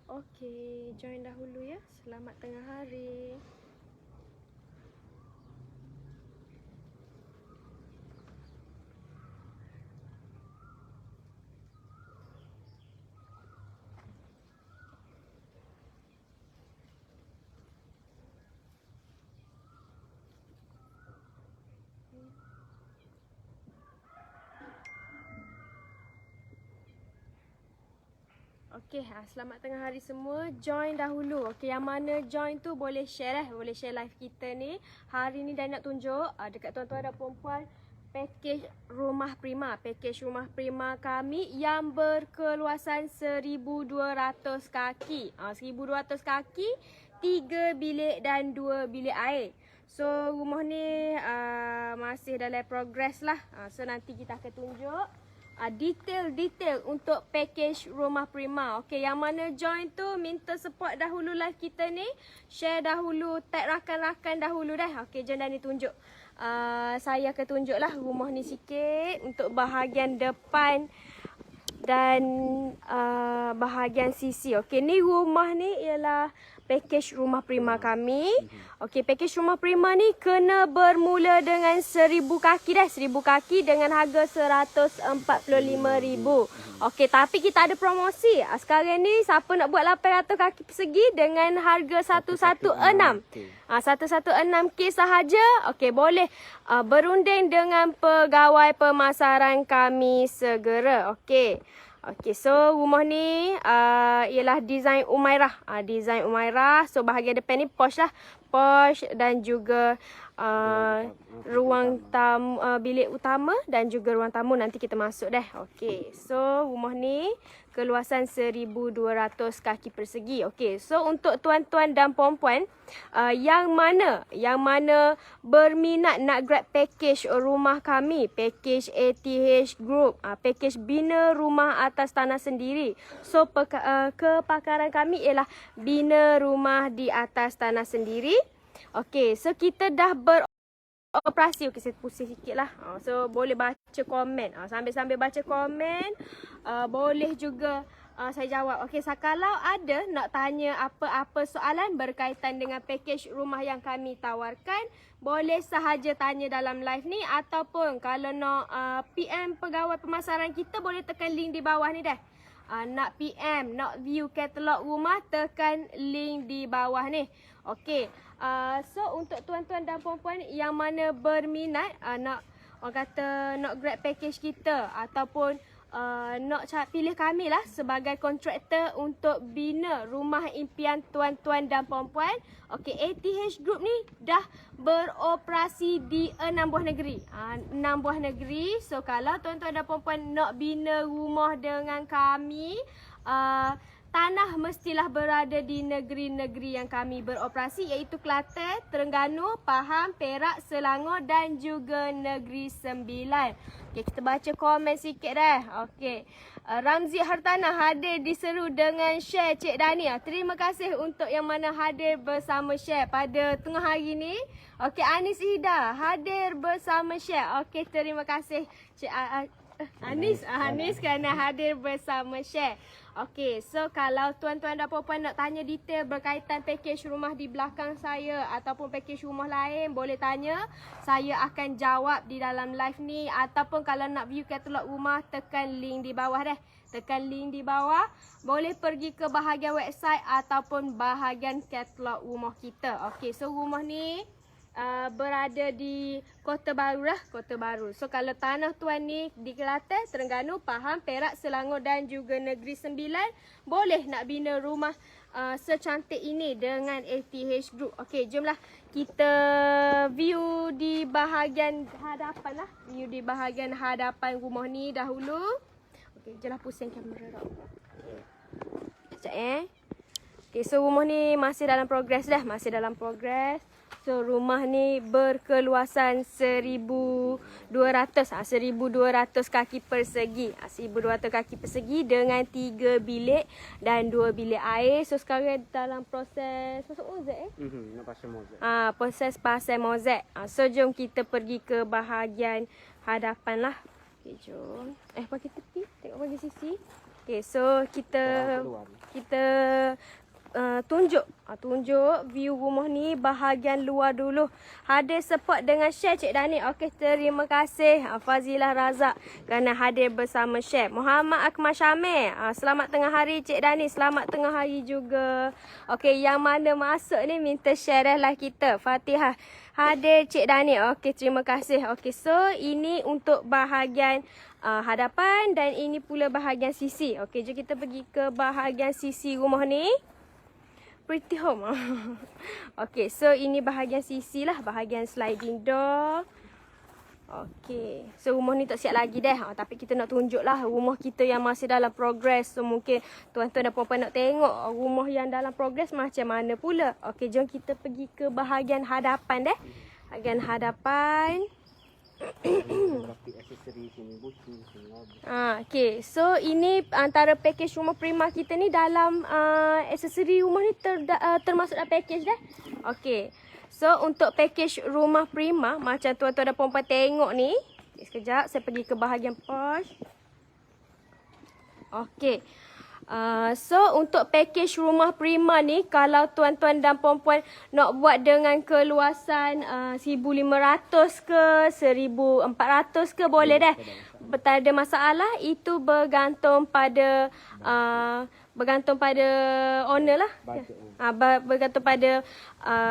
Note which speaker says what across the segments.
Speaker 1: Okey, join dahulu ya. Selamat tengah hari. Okey, selamat tengah hari semua. Join dahulu. Okey, yang mana join tu boleh share boleh share live kita ni. Hari ni dah nak tunjuk dekat tuan-tuan dan puan-puan package Rumah Prima. Package Rumah Prima kami yang berkeluasan 1,200 kaki. 1,200 kaki, 3 bilik dan 2 bilik air. So rumah ni masih dalam progress lah. So nanti kita akan tunjuk detail-detail untuk package Rumah Prima. Okey, yang mana join tu minta support dahulu live kita ni. Share dahulu, tag rakan-rakan dahulu dah. Okey, jom dah ni tunjuk. Saya akan tunjuklah rumah ni sikit untuk bahagian depan dan bahagian sisi. Okey, ni rumah ni ialah package Rumah Prima kami. Okey, package Rumah Prima ni kena bermula dengan 1,000 kaki dah. 1,000 kaki dengan harga 145,000. Okey, tapi kita ada promosi. Sekarang ni siapa nak buat 800 kaki persegi dengan harga 116. 116K sahaja. Okey, boleh berunding dengan pegawai pemasaran kami segera. Okey. Okey, so rumah ni ialah design Umairah. Design Umairah. So bahagian depan ni posh lah. Posh dan juga ruang tamu, bilik utama dan juga ruang tamu nanti kita masuk dah. Okey, so rumah ni keluasan 1,200 kaki persegi. Okey, so untuk tuan-tuan dan puan-puan yang mana berminat nak grab package rumah kami, package ATH Group, package bina rumah atas tanah sendiri. So kepakaran kami ialah bina rumah di atas tanah sendiri. Okey, so kita dah beroperasi. Okey, saya pusing sikit lah. So boleh baca komen. Sambil-sambil baca komen, boleh juga saya jawab. Okey, so kalau ada nak tanya apa-apa soalan berkaitan dengan package rumah yang kami tawarkan, boleh sahaja tanya dalam live ni. Ataupun kalau nak PM pegawai pemasaran kita, boleh tekan link di bawah ni dah. Nak PM, nak view katalog rumah, tekan link di bawah ni. Okey, so untuk tuan-tuan dan puan-puan yang mana berminat nak grab package kita ataupun nak pilih kami lah sebagai kontraktor untuk bina rumah impian tuan-tuan dan puan-puan. Okey, ATH Group ni dah beroperasi di 6 buah negeri. 6 buah negeri. So kalau tuan-tuan dan puan-puan nak bina rumah dengan kami, tanah mestilah berada di negeri-negeri yang kami beroperasi, iaitu Kelantan, Terengganu, Pahang, Perak, Selangor dan juga Negeri Sembilan. Okey, kita baca komen sikit dah. Okey, Ramzi Hartanah hadir diseru dengan share Cik Dani. Terima kasih untuk yang mana hadir bersama share pada tengah hari ni. Okey, Anis Ida hadir bersama share. Okey, terima kasih Cik Anis kerana hadir bersama share. Okey, so kalau tuan-tuan dan puan-puan nak tanya detail berkaitan package rumah di belakang saya ataupun package rumah lain, boleh tanya. Saya akan jawab di dalam live ni. Ataupun kalau nak view katalog rumah, tekan link di bawah dah. Tekan link di bawah. Boleh pergi ke bahagian website ataupun bahagian katalog rumah kita. Okey, so rumah ni berada di Kota Baru lah, Kota Baru. So kalau tanah tuan ni di Kelantan, Terengganu, Pahang, Perak, Selangor dan juga Negeri Sembilan, boleh nak bina rumah secantik ini dengan ATH Group. Okey, jomlah kita view di bahagian hadapan lah. View di bahagian hadapan rumah ni dahulu. Okey, jelah pusing kamera dah. Sekejap Okey, so rumah ni masih dalam progress dah, masih dalam progress. So rumah ni berkeluasan 1,200 kaki persegi. 1,200 kaki persegi dengan 3 bilik dan 2 bilik air. So sekarang dalam proses masuk mozek
Speaker 2: nak pasang mozek.
Speaker 1: Proses pasang mozek. So jom kita pergi ke bahagian hadapan lah. Okay, jom. Bagi tepi, tengok bagi sisi. Okay, so kita tunjuk view rumah ni bahagian luar dulu. Hadir support dengan share Cik Dani. Okey, terima kasih Fazilah Razak kerana hadir bersama share. Muhammad Akmal Syamil. Selamat tengah hari Cik Dani. Selamat tengah hari juga. Okey, yang mana masuk ni minta share lah kita. Fatihah. Hadir Cik Dani. Okey, terima kasih. Okey, so ini untuk bahagian hadapan dan ini pula bahagian sisi. Okey, jom kita pergi ke bahagian sisi rumah ni. Pretty home. Okey, so ini bahagian sisi lah, bahagian sliding door. Okey, so rumah ni tak siap lagi dah. Tapi kita nak tunjuk lah rumah kita yang masih dalam progress. So mungkin tuan-tuan dan puan-puan nak tengok rumah yang dalam progress macam mana pula. Okey, jom kita pergi ke bahagian hadapan dah. Bahagian hadapan. Okay, so ini antara package rumah Prima kita ni dalam aksesori rumah ni termasuk dalam package dah. Okay, so untuk package rumah Prima macam tuan-tuan dan puan-puan tengok ni. Sekejap, saya pergi ke bahagian posh. Okay. So untuk package rumah Prima ni, kalau tuan-tuan dan puan-puan nak buat dengan keluasan 1,500 ke 1,400 ke boleh dah. Tak ada masalah. Itu bergantung pada owner lah. Bergantung pada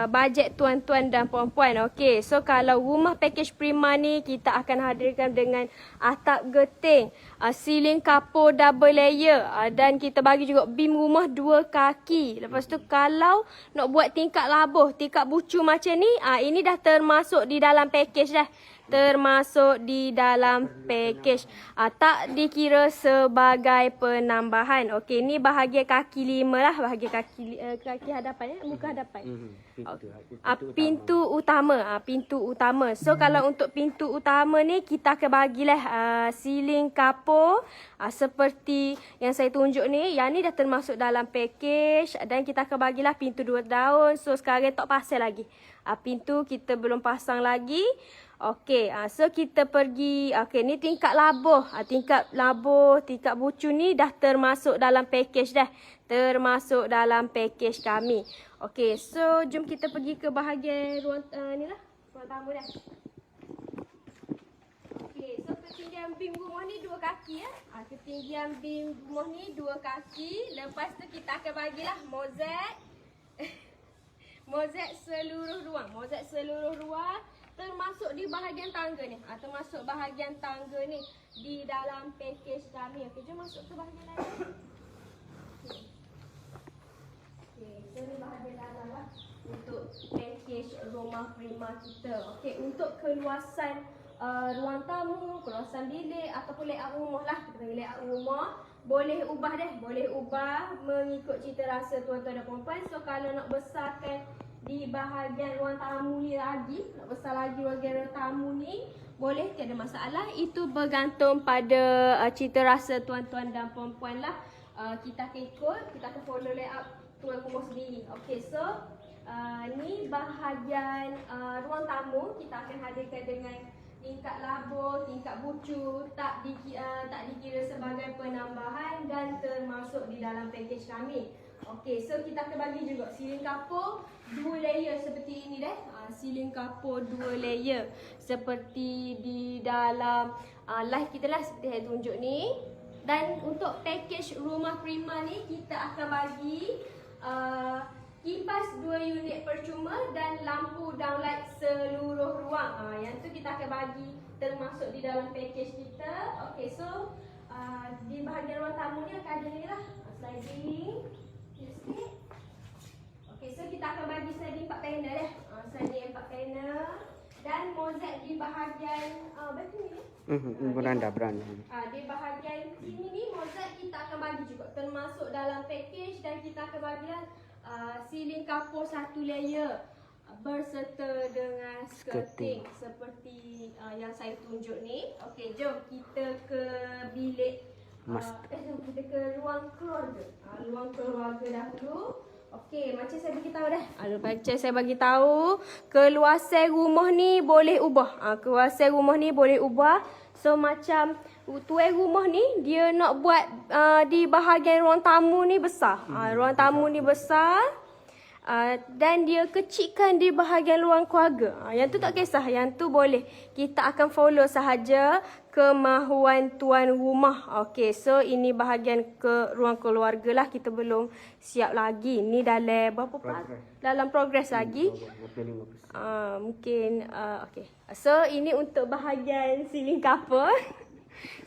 Speaker 1: bajet tuan-tuan dan puan-puan. Okey, so kalau rumah package Prima ni kita akan hadirkan dengan atap geting, ceiling kapur double layer, dan kita bagi juga beam rumah 2 kaki. Lepas tu kalau nak buat tingkat labuh, tingkat bucu macam ni, ini dah termasuk di dalam package dah. Termasuk di dalam package. Tak dikira sebagai penambahan. Okey, ni bahagian kaki 5 lah. Bahagian kaki hadapan, muka hadapan. Pintu utama. Pintu utama. So kalau untuk pintu utama ni kita akan bagilah ceiling kapur seperti yang saya tunjuk ni. Yang ni dah termasuk dalam package. Dan kita akan bagilah pintu 2 daun. So sekarang tak pasang lagi. Pintu kita belum pasang lagi. Okey, so kita pergi. Okey, ni tingkat labuh. Tingkat labuh, tingkat bucu ni dah termasuk dalam package dah. Termasuk dalam package kami. Okey, so jom kita pergi ke bahagian ruang ni lah. Ruang tamu dah. Okey, so ketinggian beam rumah ni 2 kaki ya. Ketinggian beam rumah ni 2 kaki. Lepas tu kita akan bagilah mozaik. Mozaik seluruh ruang. Mozaik seluruh ruang. Termasuk di bahagian tangga ni. Termasuk bahagian tangga ni di dalam package kami. Okey, jom masuk ke bahagian lain. Okey, so ni bahagian dalam lah untuk package rumah Prima kita. Okey, untuk keluasan ruang tamu, keluasan bilik ataupun layout rumah lah. Kita panggil layout rumah. Boleh ubah dah. Boleh ubah mengikut cita rasa tuan-tuan dan puan-puan. So kalau nak besarkan di bahagian ruang tamu ni lagi, nak besar lagi bahagian ruang tamu ni, boleh, tiada masalah. Itu bergantung pada cita rasa tuan-tuan dan puan-puan lah. Kita akan ikut, kita akan follow layout tuan rumah sendiri. Okey, so ni bahagian ruang tamu. Kita akan hadirkan dengan tingkat labuh, tingkat bucu, tak dikira sebagai penambahan dan termasuk di dalam package kami. Okey, so kita akan bagi juga ceiling kapur 2 layer seperti ini dah. Ceiling kapur 2 layer seperti di dalam live kita lah, seperti saya tunjuk ni. Dan untuk package rumah Prima ni kita akan bagi kipas 2 unit percuma dan lampu downlight seluruh ruang. Yang tu kita akan bagi termasuk di dalam package kita. Okey, so di bahagian ruang tamu ni akan ada ni lah, sliding sikit. Okey, so kita akan bagi sliding 4 panel dah. Sliding 4 panel dan mozaik di bahagian batu ni.
Speaker 2: Beranda.
Speaker 1: Di bahagian sini ni mozaik kita akan bagi juga termasuk dalam package, dan kita akan bagilah ceiling kapur 1 layer berserta dengan skirting seperti yang saya tunjuk ni. Okey, jom kita ke bilik kita ke ruang keluarga. Ruang keluarga dahulu. Okey, macam saya bagi tahu dah. Macam saya bagi tahu, keluasan rumah ni boleh ubah. Keluasan rumah ni boleh ubah. So macam tuan rumah ni dia nak buat di bahagian ruang tamu ni besar. Ruang tamu ni besar. Dan dia kecilkan di bahagian ruang keluarga. Yang tu tak kisah, yang tu boleh. Kita akan follow sahaja kemahuan tuan rumah. Okey, so ini bahagian ke ruang keluarga lah. Kita belum siap lagi. Ni dalam berapa dalam progress lagi. Mungkin okey. So ini untuk bahagian ceiling couple.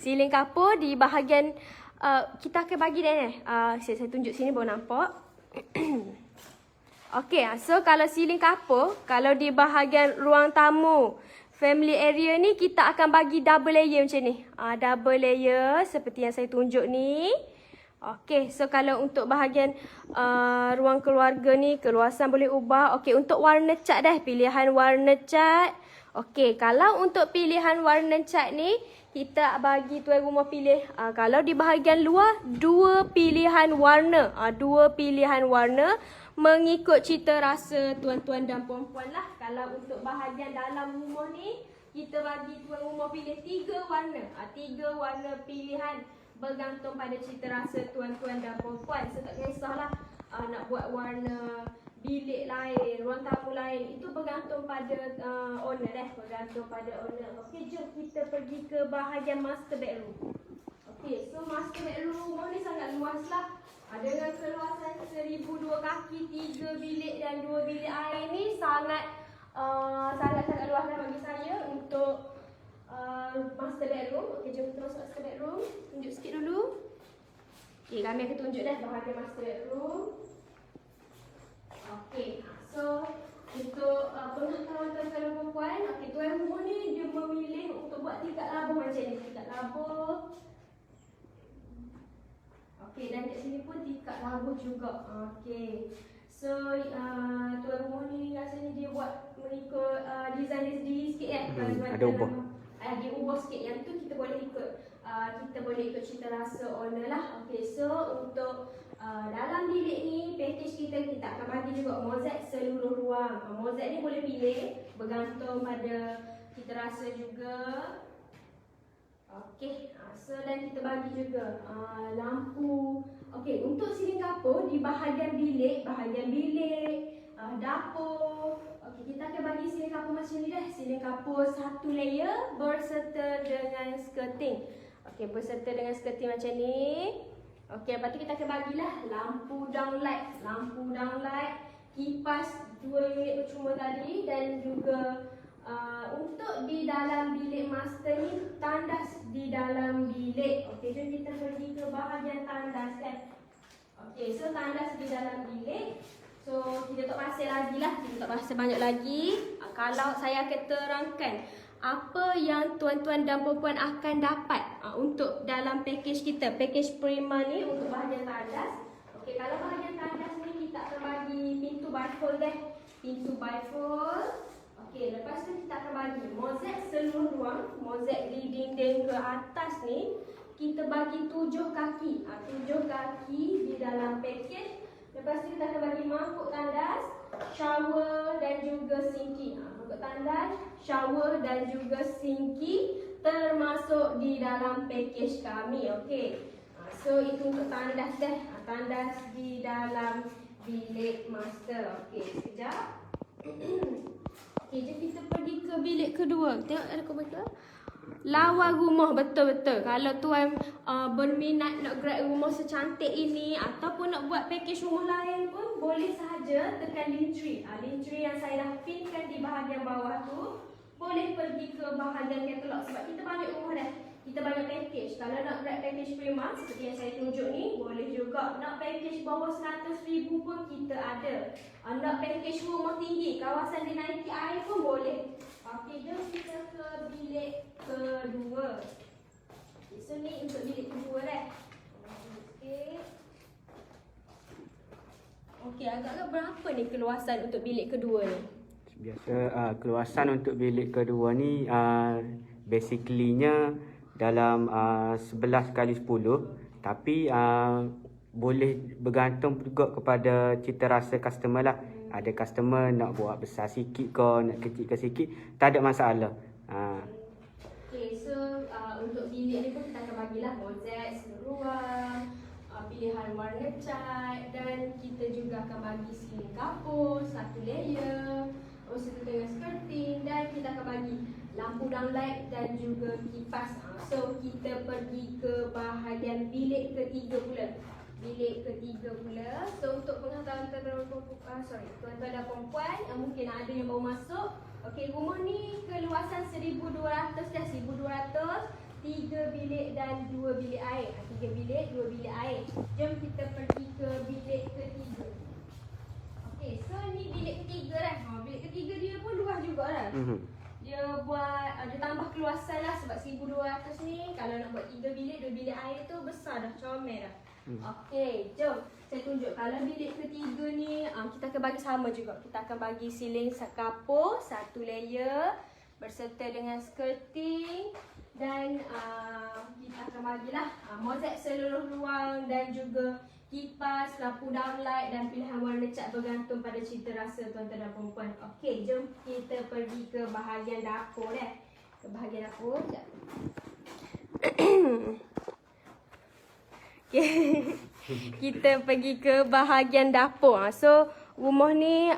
Speaker 1: Ceiling couple di bahagian kita akan bagi dah. Saya tunjuk sini baru nampak. Okey, so kalau ceiling couple, kalau di bahagian ruang tamu, family area ni kita akan bagi double layer macam ni. Double layer seperti yang saya tunjuk ni. Okey, so kalau untuk bahagian ruang keluarga ni, keluasan boleh ubah. Okey, untuk warna cat dah, pilihan warna cat. Okey, kalau untuk pilihan warna cat ni, kita bagi tuan rumah pilih. Kalau di bahagian luar, dua pilihan warna. Dua pilihan warna. Mengikut cita rasa tuan-tuan dan puan-puan lah. Kalau untuk bahagian dalam rumah ni, kita bagi tuan rumah pilih 3 warna. 3 warna pilihan bergantung pada cita rasa tuan-tuan dan puan-puan. So tak kisahlah nak buat warna bilik lain, ruang tamu lain. Itu bergantung pada owner dah. Bergantung pada owner. Okey, jom kita pergi ke bahagian master bedroom. Okey, so master bedroom rumah ni sangat luas lah. Dengan keluasan 1002 kaki, 3 bilik dan 2 bilik air ni sangat luas lah bagi saya untuk master bedroom. Okey, jom kita masuk master bedroom. Tunjuk sikit dulu. Okey, kami akan tunjuk dah bahagian master bedroom. Okey, so untuk pengetahuan tuan-tuan dan puan-puan, okey, tuan rumah ni dia memilih untuk buat tingkat labuh macam ni. Tingkat labuh. Okey, dan kat sini pun tingkat labuh juga. Okey. So, tuan rumah ni rasanya dia buat mengikut design dia sendiri sikit kan.
Speaker 2: Ada ubah.
Speaker 1: Dia ubah sikit. Yang tu kita boleh ikut. Kita boleh ikut cita rasa owner lah. Okey, so untuk dalam bilik ni, package kita akan bagi juga mozaik seluruh ruang. Mozaik ni boleh pilih bergantung pada cita rasa juga. Okey, so dan kita bagi juga lampu. Okey, untuk ceiling couple di bahagian bilik, dapur. Okey, kita akan bagi ceiling couple macam ni dah. Ceiling couple 1 layer berserta dengan skirting. Okey, berserta dengan skirting macam ni. Okey, lepas tu kita akan bagilah lampu downlight. Lampu downlight, kipas 2 unit percuma tadi dan juga untuk di dalam bilik master ni, tandas di dalam bilik. Okey, jom kita pergi ke bahagian tandas kan. Okey, so tandas di dalam bilik. So, kita tak pasal lagi lah. Kita tak pasal banyak lagi. Kalau saya akan terangkan apa yang tuan-tuan dan puan-puan akan dapat untuk dalam package kita. Package Prima ni untuk bahagian tandas. Okey, kalau bahagian tandas ni kita akan bagi pintu bifold deh. Pintu bifold. Okey, lepas tu kita akan bagi mozaik seluruh ruang. Mozaik di dinding ke atas ni kita bagi 7 kaki. 7 kaki di dalam package. Lepas tu kita akan bagi mangkuk tandas, shower dan juga sinki. Mangkuk tandas, shower dan juga sinki termasuk di dalam package kami. Okey. So itu untuk tandas dah. Tandas di dalam bilik master. Okey, sekejap. Okey, jom kita pergi ke bilik kedua. Tengok ada komputer. Lawa rumah betul-betul. Kalau tuan berminat nak grab rumah secantik ini ataupun nak buat package rumah lain pun boleh sahaja tekan link tree. Link tree yang saya dah pinkan di bahagian bawah tu. Boleh pergi ke bahagian katalog sebab kita banyak rumah dah. Kita banyak package. Kalau nak grab package Prima seperti yang saya tunjuk ni, boleh juga. Nak package bawah 100,000 pun kita ada. Nak package rumah tinggi, kawasan dinaiki air pun boleh. Okey, jom kita ke bilik kedua. So ni untuk bilik kedua dah. Okey. Okey, agak-agak berapa ni keluasan untuk bilik kedua ni?
Speaker 2: Biasa keluasan untuk bilik kedua ni basically-nya dalam 11 kali 10, tapi boleh bergantung juga kepada cita rasa customer lah. Ada customer nak buat besar sikit ke, nak kecil ke sikit, tak ada masalah.
Speaker 1: Okay, so untuk bilik ni pun kita ngecat, dan kita juga akan bagi ceiling kapur 1 layer beserta dengan skirting, dan kita akan bagi lampu downlight dan juga kipas. So kita pergi ke bahagian bilik ketiga pula. So untuk pengetahuan tuan-tuan dan puan-puan, mungkin ada yang baru masuk. Okey, rumah ni keluasan 1,200 dah, 1,200, 3 bilik dan 2 bilik air. 3 bilik, 2 bilik air. Jom kita pergi ke bilik ketiga. Okey, so ni bilik ketiga dah. Bilik ketiga dia pun luas juga dah. Dia tambah keluasan lah sebab 1,200 ni kalau nak buat 3 bilik, 2 bilik air tu besar dah, comel dah. Okey, jom saya tunjuk. Kalau bilik ketiga ni kita akan bagi sama juga. Kita akan bagi ceiling kapur 1 layer berserta dengan skirting, dan kita akan bagilah mozaik seluruh ruang dan juga kipas, lampu downlight dan pilihan warna cat bergantung pada cita rasa tuan-tuan dan puan-puan. Okey, jom kita pergi ke bahagian dapur dah. Ke bahagian dapur sekejap. Okay. Kita pergi ke bahagian dapur. So rumah ni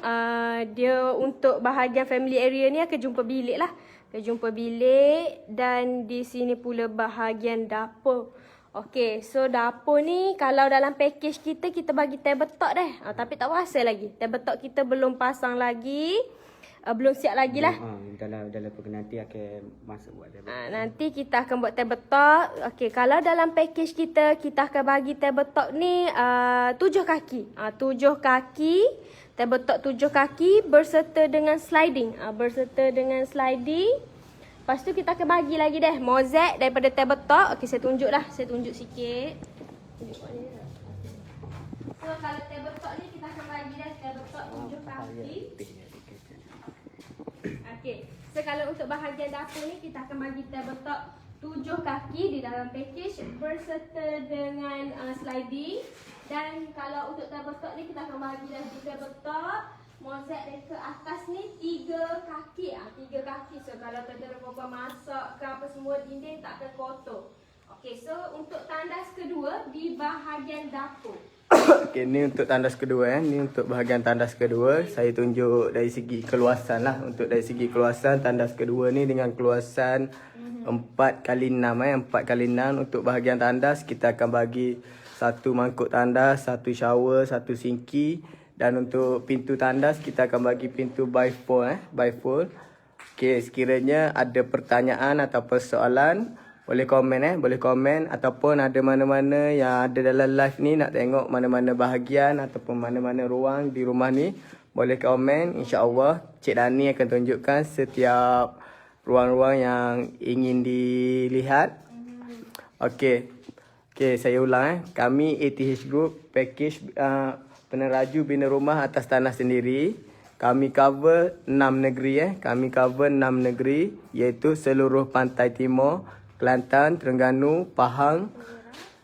Speaker 1: dia untuk bahagian family area ni akan jumpa bilik lah. Akan jumpa bilik, dan di sini pula bahagian dapur. Okey, so dapur ni kalau dalam package kita bagi tabletop dah. Tapi tak rasa lagi. Tabletop kita belum pasang lagi. Belum siap lagi lah.
Speaker 2: Dalam program nanti akan masuk buat tabletop.
Speaker 1: Nanti kita akan buat tabletop. Okey, kalau dalam package kita akan bagi tabletop ni 7 kaki. 7 kaki. Tabletop 7 kaki berserta dengan sliding. Lepas tu kita akan bagi lagi dah mozaik daripada tabletop. Okey, saya tunjuk lah. Saya tunjuk sikit. So kalau tabletop ni kita akan bagi dah tabletop 7 kaki. Okey, so kalau untuk bahagian dapur ni kita akan bagi tabletop 7 kaki di dalam package berserta dengan sliding. Dan kalau untuk tabletop ni kita akan bagi dah di tabletop mozaik dari ke atas ni 3 kaki. 3 kaki. So kalau tuan-tuan dan puan-puan masak ke apa semua, dinding tak akan kotor. Okey, so untuk tandas kedua di bahagian dapur.
Speaker 3: Okey, ni untuk tandas kedua Ni untuk bahagian tandas kedua. Saya tunjuk dari segi keluasan lah. Untuk dari segi keluasan, tandas kedua ni dengan keluasan 4x6 4x6. Untuk bahagian tandas kita akan bagi 1 mangkuk tandas, 1 shower, 1 sinki. Dan untuk pintu tandas kita akan bagi pintu by 4. Okey, sekiranya ada pertanyaan atau persoalan, boleh komen ataupun ada mana-mana yang ada dalam live ni nak tengok mana-mana bahagian ataupun mana-mana ruang di rumah ni, boleh komen. InsyaAllah Cik Dani akan tunjukkan setiap ruang-ruang yang ingin dilihat. Okey, saya ulang Kami ATH Group package peneraju bina rumah atas tanah sendiri. Kami cover 6 negeri Kami cover 6 negeri, iaitu seluruh pantai timur, Kelantan, Terengganu, Pahang,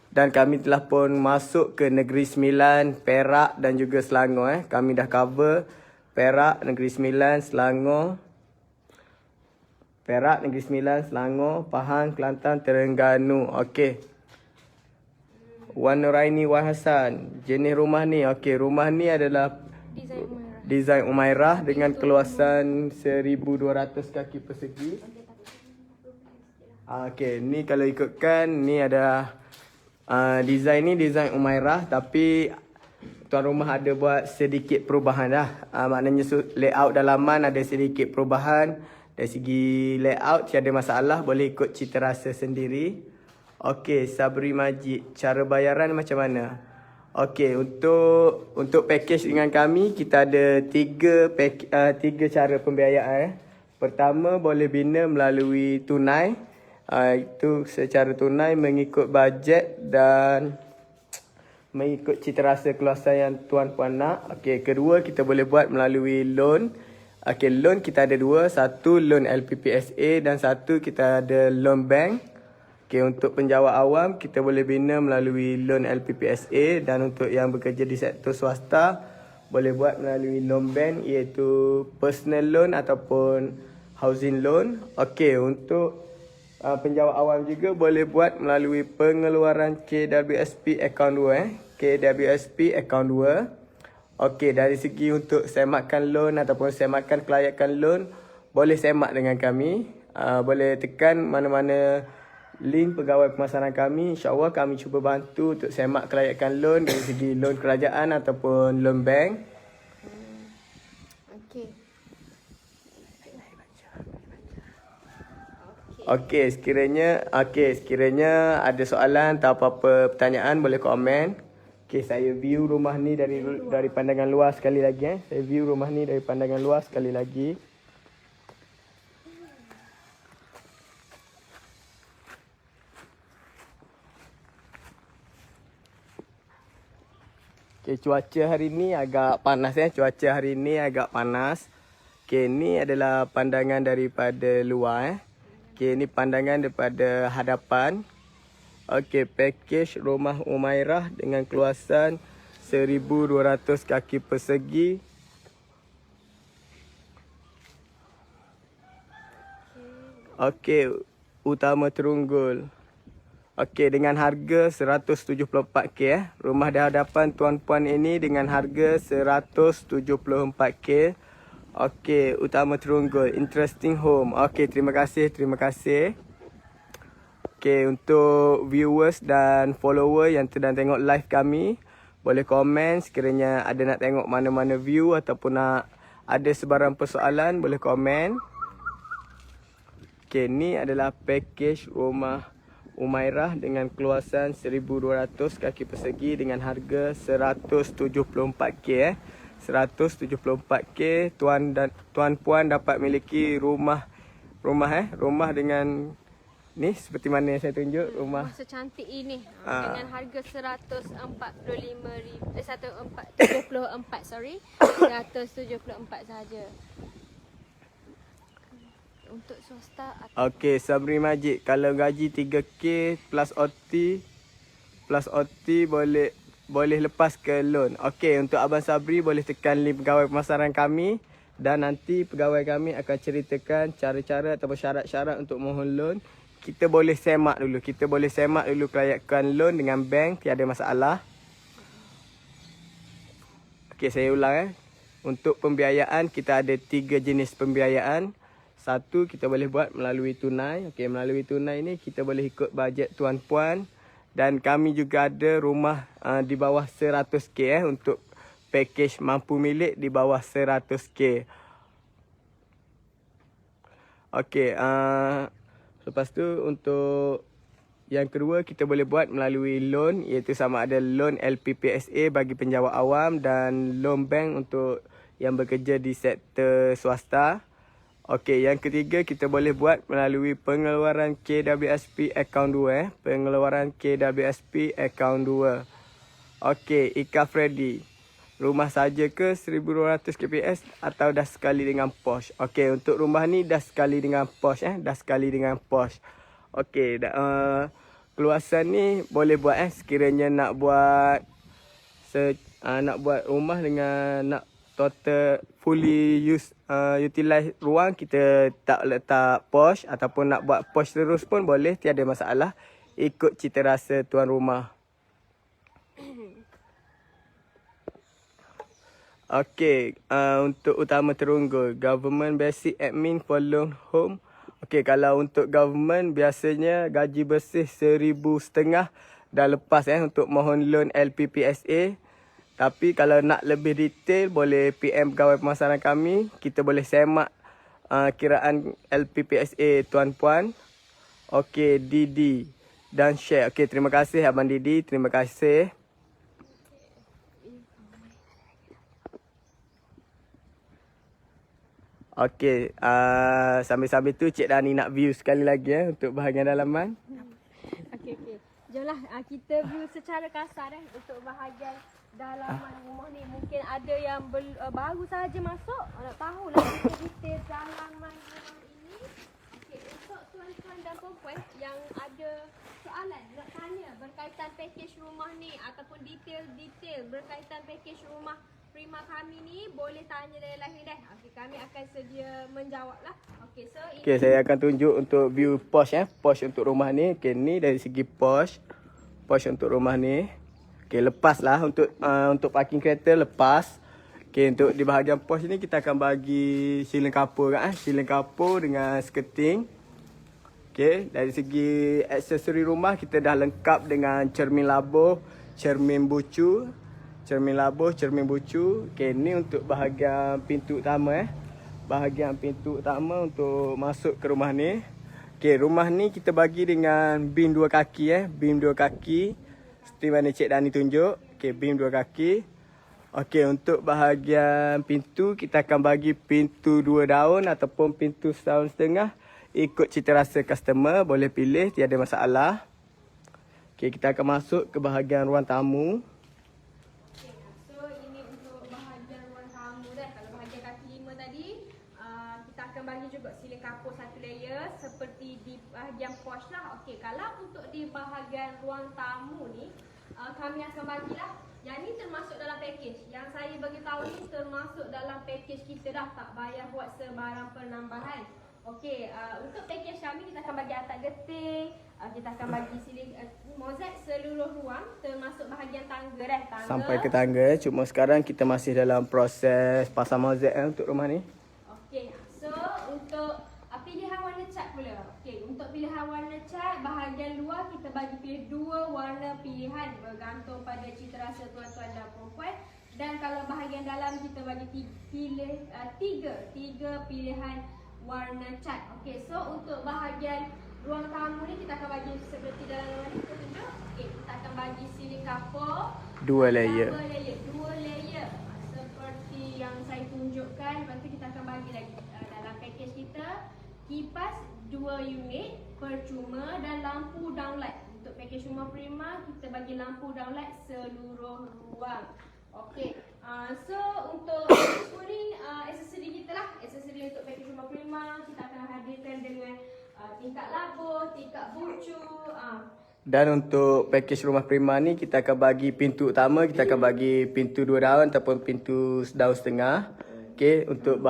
Speaker 3: dan kami telah pun masuk ke Negeri Sembilan, Perak dan juga Selangor. Kami dah cover Perak, Negeri Sembilan, Selangor, Pahang, Kelantan, Terengganu. Okey. Wan Nuraini Wan Hassan. Jenis rumah ni, okey, rumah ni adalah desain Umairah dengan keluasan 1,200 kaki persegi. Okey, ni kalau ikutkan ni ada desain Umairah, tapi tuan rumah ada buat sedikit perubahan dah. Maknanya layout dalaman ada sedikit perubahan. Dari segi layout tiada masalah, boleh ikut cita rasa sendiri. Okey, Sabri Majid, cara bayaran macam mana? Okey, untuk package dengan kami kita ada 3 cara pembiayaan. Pertama, boleh bina melalui tunai. Itu secara tunai mengikut bajet dan mengikut cita rasa keluasan yang tuan-puan nak. Okey, kedua kita boleh buat melalui loan. Okey, loan kita ada 2, satu loan LPPSA dan satu kita ada loan bank. Okey, untuk penjawat awam kita boleh bina melalui loan LPPSA, dan untuk yang bekerja di sektor swasta boleh buat melalui loan bank, iaitu personal loan ataupun housing loan. Okey, untuk penjawat awam juga boleh buat melalui pengeluaran KWSP akaun 2 KWSP akaun 2. Okey, dari segi untuk semakan loan ataupun semakan kelayakan loan, boleh semak dengan kami. Boleh tekan mana-mana link pegawai pemasaran kami. InsyaAllah kami cuba bantu untuk semak kelayakan loan dari segi loan kerajaan ataupun loan bank.
Speaker 1: Okey.
Speaker 3: Okey, sekiranya ada soalan atau apa-apa pertanyaan boleh komen. Okey, saya view rumah ni dari pandangan luar sekali lagi. Saya view rumah ni dari pandangan luar sekali lagi. Okey, cuaca hari ni agak panas Cuaca hari ni agak panas. Okey, ni adalah pandangan daripada luar Okey, ni pandangan daripada hadapan. Okey, pakej rumah Umairah dengan keluasan 1,200 kaki persegi. Okey, utama Terunggul. Okey, dengan harga 174k Rumah di hadapan tuan-puan ini dengan harga 174k. Okey, utama Terunggul. Interesting home. Okey, terima kasih. Okey, untuk viewers dan follower yang sedang tengok live kami, boleh komen sekiranya ada nak tengok mana-mana view ataupun nak ada sebarang persoalan, boleh komen. Okey, ni adalah pakej rumah Umairah dengan keluasan 1,200 kaki persegi dengan harga 174k 174k. Tuan puan dapat miliki rumah dengan ni seperti mana yang saya tunjuk rumah
Speaker 1: secantik ini dengan harga 174 saja. Untuk swasta.
Speaker 3: Okey, Sabri Majid, kalau gaji 3k plus OT boleh lepas ke loan. Okey, untuk Abang Sabri boleh tekan link pegawai pemasaran kami dan nanti pegawai kami akan ceritakan cara-cara atau syarat-syarat untuk mohon loan. Kita boleh semak dulu kelayakan loan dengan bank, tiada masalah. Okey, saya ulang Untuk pembiayaan kita ada 3 jenis pembiayaan. Satu, kita boleh buat melalui tunai. Okey, melalui tunai ni kita boleh ikut bajet tuan-puan. Dan kami juga ada rumah di bawah 100k untuk pakej mampu milik di bawah 100k. Okey, lepas tu untuk yang kedua kita boleh buat melalui loan, iaitu sama ada loan LPPSA bagi penjawat awam dan loan bank untuk yang bekerja di sektor swasta. Okey, yang ketiga kita boleh buat melalui pengeluaran KWSP akaun 2 pengeluaran KWSP akaun 2. Okey, Ika Freddy. Rumah saja ke 1,200 kps atau dah sekali dengan POS? Okey, untuk rumah ni dah sekali dengan POS dah sekali dengan POS. Okey, keluasan ni boleh buat sekiranya nak buat nak buat rumah dengan nak total fully utilize ruang, kita tak letak POS ataupun nak buat POS terus pun boleh, tiada masalah. Ikut cita rasa tuan rumah. Okey, untuk utama Terunggul, government basic admin for loan home. Okey, kalau untuk government biasanya gaji bersih 1,500 dah lepas untuk mohon loan LPPSA. Tapi kalau nak lebih detail boleh PM pegawai pemasaran kami. Kita boleh semak kiraan LPPSA tuan-puan. Okey, Didi dan share. Okey, terima kasih Abang Didi, terima kasih. Okey, sambil-sambil tu Cik Dani nak view sekali lagi untuk bahagian dalaman.
Speaker 1: Okey. Jomlah kita view secara kasar untuk bahagian dalaman rumah ni. Mungkin ada yang baru saja masuk, nak tahulah detail dalaman rumah ini. Okey, untuk tuan-tuan dan puan-puan yang ada soalan nak tanya berkaitan pakej rumah ni ataupun detail-detail berkaitan pakej rumah Prima kami ni, boleh tanya lahir dah. Okey, kami akan sedia menjawablah. Okey, so
Speaker 3: okey, saya akan tunjuk untuk view POS POS untuk rumah ni. Okey, ni dari segi POS untuk rumah ni. Okey, lepas lah untuk parking kereta lepas. Okey, untuk di bahagian pos ni kita akan bagi siling kapur kan, siling kapur dengan skirting. Okey, dari segi aksesori rumah kita dah lengkap dengan cermin labuh, cermin bucu, cermin labuh, cermin bucu. Okey, ni untuk bahagian pintu utama Bahagian pintu utama untuk masuk ke rumah ni. Okey, rumah ni kita bagi dengan beam 2 kaki beam 2 kaki. Seperti mana Cik Dani tunjuk. Okey, beam 2 kaki. Okey, untuk bahagian pintu kita akan bagi pintu 2 daun ataupun pintu 1,5 daun. Ikut cita rasa customer, boleh pilih, tiada masalah. Okey, kita akan masuk ke bahagian ruang tamu.
Speaker 1: Okay, so ini untuk bahagian ruang tamu dah. Kalau bahagian kaki 5 tadi, kita akan bagi juga siling kapur 1 layer seperti di bahagian porch lah. Okey, kalau untuk di bahagian ruang tamu ni, kami akan bagilah. Yang ni termasuk dalam package. Yang saya bagi tahu ni termasuk dalam package kita dah, tak payah buat sebarang penambahan. Okey, untuk package kami kita akan bagi atap getih, kita akan bagi siling mozaik seluruh ruang termasuk bahagian tangga dah.
Speaker 3: Sampai ke tangga. Cuma sekarang kita masih dalam proses pasang mozaik untuk rumah ni.
Speaker 1: Okey, so untuk pilihan warna cat pula. Okey, untuk pilihan warna cat bahagian luar kita bagi pilih 2 warna pilihan bergantung pada cita rasa tuan-tuan dan perempuan. Dan kalau bahagian dalam kita bagi pilih 3 pilihan warna cat. Okey, so untuk bahagian ruang tamu ni kita akan bagi seperti dalam gambar ni kita tunjuk. Okey, kita akan bagi siling kapur
Speaker 3: 2 layer.
Speaker 1: 2 layer. Seperti yang saya tunjukkan. Lepas tu kita akan bagi lagi dalam package kita kipas 2 unit percuma dan lampu downlight. Untuk package rumah prima kita bagi lampu downlight seluruh ruang. Okey, so untuk semua ni aksesori kita lah. Aksesori untuk package rumah prima kita akan hadirkan dengan tingkap labuh, tingkap bucu.
Speaker 3: Dan untuk package rumah prima ni kita akan bagi pintu utama, kita akan bagi pintu 2 daun ataupun pintu 1,5 daun. Okey, untuk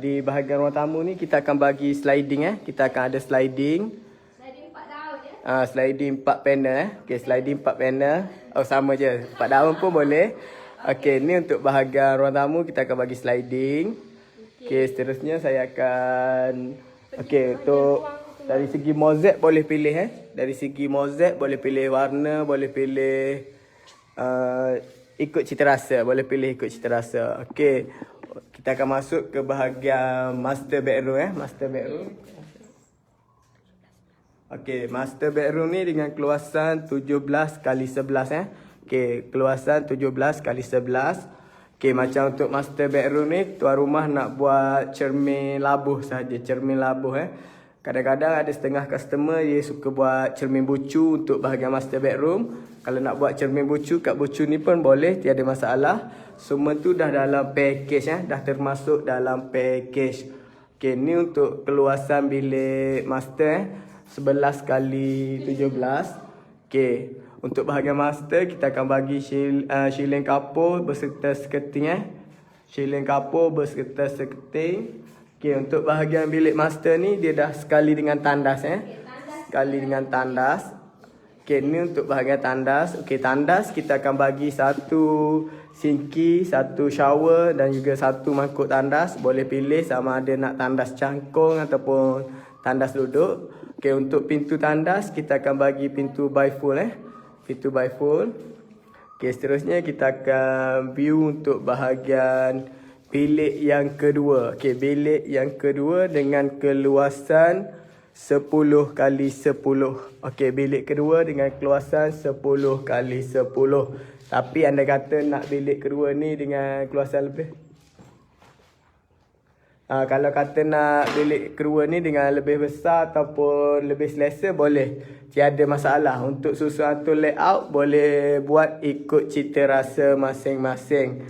Speaker 3: di bahagian ruang tamu ni kita akan bagi sliding Kita akan ada sliding.
Speaker 1: Sliding 4 daun ya.
Speaker 3: Sliding 4 panel Okey, sliding 4 panel. Oh, sama je. 4 daun pun boleh. Okey, ni untuk bahagian ruang tamu kita akan bagi sliding. Okey, seterusnya saya akan untuk dari segi mozaik boleh pilih Dari segi mozaik boleh pilih warna, boleh pilih ikut cita rasa, boleh pilih ikut cita rasa. Okey, kita akan masuk ke bahagian master bedroom master bedroom. Okey, master bedroom ni dengan keluasan 17x11 Okey, keluasan 17x11. Okey, macam untuk master bedroom ni tuan rumah nak buat cermin labuh saja, cermin labuh Kadang-kadang ada setengah customer dia suka buat cermin bucu untuk bahagian master bedroom. Kalau nak buat cermin bucu kat bucu ni pun boleh, tiada masalah. Semua tu dah dalam package dah termasuk dalam package. Okey, ni untuk keluasan bilik master 11x17. Okey, untuk bahagian master kita akan bagi siling kapur beserta skirting siling kapur beserta skirting. Okey, untuk bahagian bilik master ni dia dah sekali dengan tandas sekali dengan tandas. Okey, ni untuk bahagian tandas. Okey, tandas kita akan bagi 1 sinki, 1 shower dan juga 1 mangkuk tandas. Boleh pilih sama ada nak tandas cangkung ataupun tandas duduk. Okey, untuk pintu tandas kita akan bagi pintu bifold pintu bifold. Okey, seterusnya kita akan view untuk bahagian bilik yang kedua. Okey, bilik yang kedua dengan keluasan 10x10. Okey, bilik kedua dengan keluasan 10x10. Tapi anda kata nak bilik kedua ni dengan keluasan lebih? Kalau kata nak bilik kedua ni dengan lebih besar ataupun lebih selesa, boleh. Tiada masalah. Untuk susunan tu layout boleh buat ikut cita rasa masing-masing.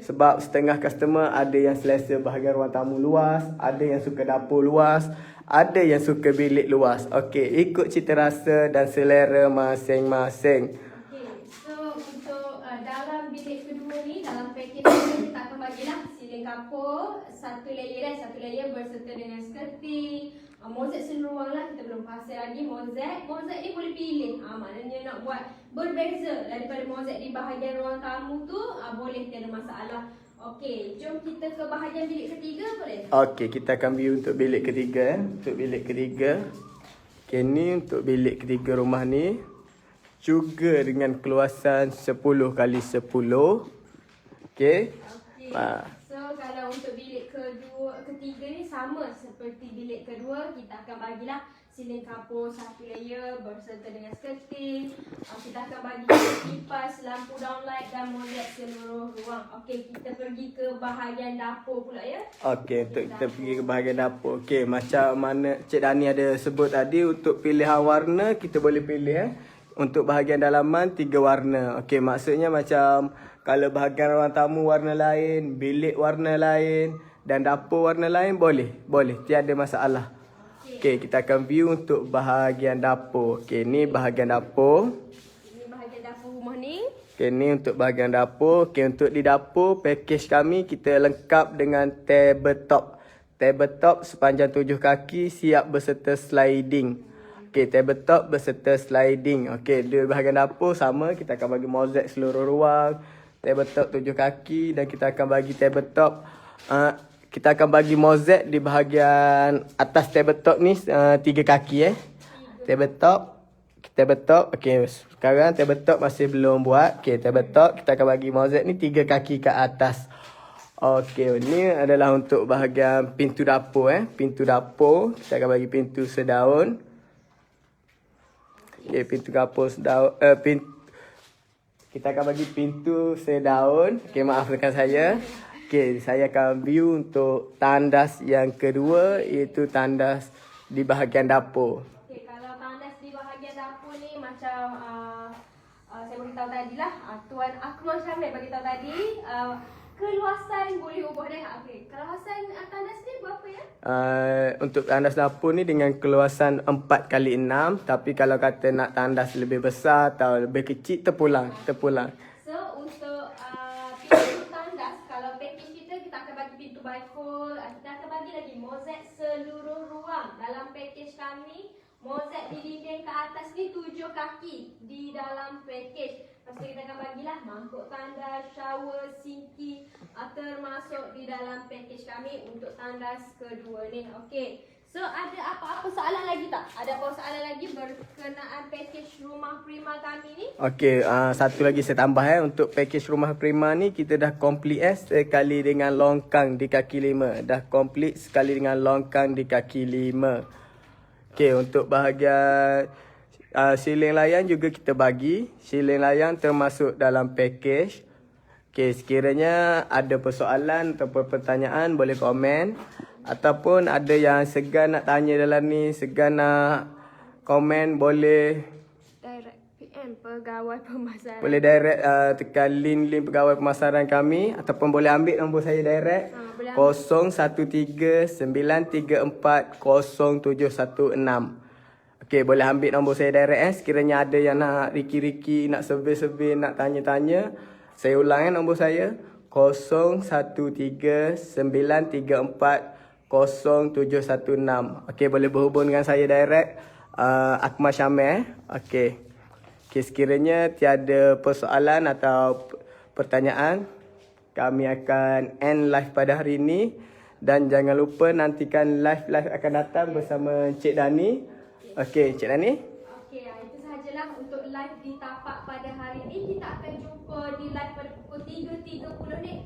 Speaker 3: Sebab setengah customer ada yang selesa bahagian ruang tamu luas, ada yang suka dapur luas, ada yang suka bilik luas. Okey, ikut cita rasa dan selera masing-masing.
Speaker 1: Okey, so untuk dalam bilik kedua ni dalam package ni kita akan bagilah siling kapur satu layer berserta dengan skirting, mozek seluruh ruang lah, kita belum pasal lagi mozek ni boleh pilih, maknanya nak buat berbeza daripada mozek di bahagian ruang tamu tu, boleh, tiada masalah. Okey, jom kita ke bahagian bilik ketiga, boleh?
Speaker 3: Okey, kita akan view untuk bilik ketiga. Untuk bilik ketiga. Okey, ni untuk bilik ketiga rumah ni. Juga dengan keluasan 10 kali 10. Okey.
Speaker 1: So kalau untuk bilik ketiga ni sama seperti bilik kedua, kita akan bagilah siling kapur satu layer berserta dengan skirting. Kita akan bagi kipas, lampu downlight dan mozek seluruh ruang. Okey, kita pergi ke bahagian dapur pula ya.
Speaker 3: Okey, untuk kita pergi ke bahagian dapur. Okey, macam mana Cik Dani ada sebut tadi, untuk pilihan warna kita boleh pilih Untuk bahagian dalaman 3 warna. Okey, maksudnya macam kalau bahagian ruang tamu warna lain, bilik warna lain dan dapur warna lain boleh. Tiada masalah. Okey, kita akan view untuk bahagian dapur. Okey, ni bahagian dapur.
Speaker 1: Ini bahagian dapur rumah ni.
Speaker 3: Okey, ni untuk bahagian dapur. Okey, untuk di dapur, package kami kita lengkap dengan tabletop. Tabletop sepanjang 7 kaki siap berserta sliding. Okey, tabletop berserta sliding. Okey, di bahagian dapur sama, kita akan bagi mozaik seluruh ruang. Tabletop 7 kaki dan kita akan bagi tabletop kita akan bagi mozaik di bahagian atas tabletop ni 3 kaki Tabletop. Okey, sekarang tabletop masih belum buat. Okey, tabletop kita akan bagi mozaik ni 3 kaki ke atas. Okey, ni adalah untuk bahagian pintu dapur Pintu dapur, kita akan bagi pintu sedaun. Okey, pintu dapur sedaun kita akan bagi pintu sedaun. Okey, maafkan saya. Okey, saya akan view untuk tandas yang kedua, iaitu tandas di bahagian dapur.
Speaker 1: Okey, kalau tandas di bahagian dapur ni macam saya beritahu tadi lah, Tuan Akmal Syamil beritahu tadi, keluasan boleh ubah dah. Okey, keluasan tandas ni berapa ya?
Speaker 3: Untuk tandas dapur ni dengan keluasan 4x6, tapi kalau kata nak tandas lebih besar atau lebih kecil, terpulang.
Speaker 1: So untuk pintu tandas, kalau package kita akan bagi pintu bifol, kita akan bagi lagi mozaik seluruh ruang. Dalam package kami, mozaik di dinding ke atas ni 7 kaki di dalam package. Lepas tu kita akan bagilah mangkuk tandas, shower, sinki, termasuk di dalam package kami untuk tandas kedua ni. Okey. So ada apa-apa soalan lagi tak? Ada apa soalan lagi berkenaan package rumah prima kami ni?
Speaker 3: Okey, satu lagi saya tambah untuk package rumah prima ni kita dah komplit sekali dengan longkang di kaki 5. Dah komplit sekali dengan longkang di kaki 5. Okey, untuk bahagian siling layan juga kita bagi. Siling layan termasuk dalam package. Okey, sekiranya ada persoalan ataupun pertanyaan boleh komen. Ataupun ada yang segan nak tanya dalam ni, segan nak komen, boleh
Speaker 1: Direct PM pegawai pemasaran.
Speaker 3: boleh direct tekan link pegawai pemasaran kami, ataupun boleh ambil nombor saya direct 0139340716. Okey, boleh ambil nombor saya direct sekiranya ada yang nak riki-riki, nak survey-survey, nak tanya-tanya. Saya ulang nombor saya 0139340716. Okey, boleh berhubung dengan saya direct Akmal Syamil. Okey, sekiranya tiada persoalan atau pertanyaan, kami akan end live pada hari ini. Dan jangan lupa nantikan live akan datang bersama Cik Dani. Okey, Cik Dani.
Speaker 1: Okey, itu sahajalah untuk live di Tapak pada hari ini. Kita akan jumpa di live pada pukul 3.30 ni.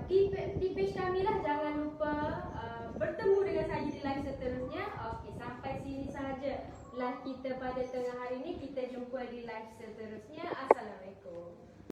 Speaker 1: 3.30 di page kami lah. Jangan lupa bertemu dengan saya di live seterusnya. Okey, sampai sini sahaja live kita pada tengah hari ini. Kita jumpa di live seterusnya. Assalamualaikum.